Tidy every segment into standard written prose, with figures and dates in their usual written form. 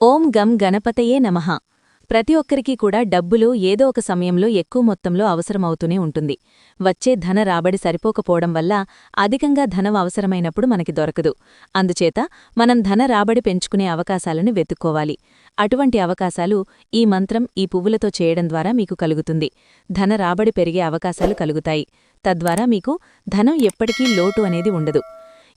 ఓం గం గణపతయే నమః. ప్రతి ఒక్కరికీ కూడా డబ్బులు ఏదో ఒక సమయంలో ఎక్కువ మొత్తంలో అవసరమవుతూనే ఉంటుంది. వచ్చే ధన రాబడి సరిపోకపోవడం వల్ల అధికంగా ధనం అవసరమైనప్పుడు మనకి దొరకదు. అందుచేత మనం ధన రాబడి పెంచుకునే అవకాశాలను వెతుక్కోవాలి. అటువంటి అవకాశాలు ఈ మంత్రం ఈ పువ్వులతో చేయడం ద్వారా మీకు కలుగుతుంది. ధన రాబడి పెరిగే అవకాశాలు కలుగుతాయి. తద్వారా మీకు ధనం ఎప్పటికీ లోటు అనేది ఉండదు.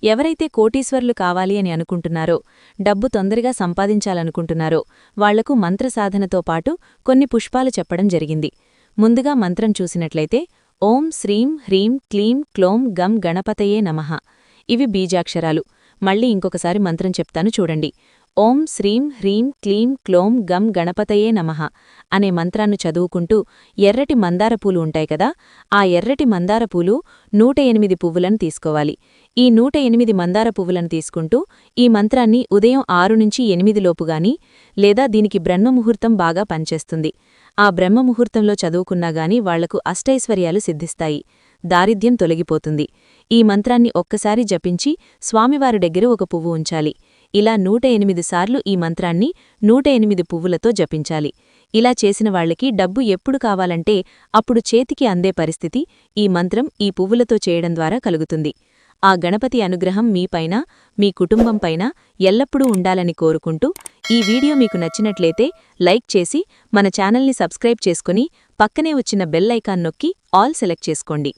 ఎవరైతే కోటీశ్వర్లు కావాలి అని అనుకుంటున్నారో, డబ్బు తొందరగా సంపాదించాలనుకుంటున్నారో వాళ్లకు మంత్రసాధనతో పాటు కొన్ని పుష్పాలు చెప్పడం జరిగింది. ముందుగా మంత్రం చూసినట్లయితే ఓం శ్రీం హ్రీం క్లీం క్లోం గం గణపతయే నమః. ఇవి బీజాక్షరాలు. మళ్ళీ ఇంకొకసారి మంత్రం చెప్తాను చూడండి. ఓం శ్రీం హ్రీం క్లీం క్లోం గం గణపతయే నమః అనే మంత్రాన్ని చదువుకుంటూ ఎర్రటి మందారపూలు ఉంటాయి కదా, ఆ ఎర్రటి మందారపూలు 108 పువ్వులను తీసుకోవాలి. ఈ 108 మందార పువ్వులను తీసుకుంటూ ఈ మంత్రాన్ని ఉదయం 6 నుంచి 8 లోపుగాని, లేదా దీనికి బ్రహ్మముహూర్తం బాగా పనిచేస్తుంది. ఆ బ్రహ్మముహూర్తంలో చదువుకున్నాగాని వాళ్లకు అష్టైశ్వర్యాలు సిద్ధిస్తాయి. దారిద్ర్యం తొలగిపోతుంది. ఈ మంత్రాన్ని ఒక్కసారి జపించి స్వామివారి దగ్గర ఒక పువ్వు ఉంచాలి. ఇలా 108 సార్లు ఈ మంత్రాన్ని 108 పువ్వులతో జపించాలి. ఇలా చేసిన వాళ్లకి డబ్బు ఎప్పుడు కావాలంటే అప్పుడు చేతికి అందే పరిస్థితి ఈ మంత్రం ఈ పువ్వులతో చేయడం ద్వారా కలుగుతుంది. ఆ గణపతి అనుగ్రహం మీపైన, మీ కుటుంబంపైన ఎల్లప్పుడూ ఉండాలని కోరుకుంటూ, ఈ వీడియో మీకు నచ్చినట్లయితే లైక్ చేసి మన ఛానల్ని సబ్స్క్రైబ్ చేసుకుని పక్కనే వచ్చిన బెల్ ఐకాన్ నొక్కి ఆల్ సెలెక్ట్ చేసుకోండి.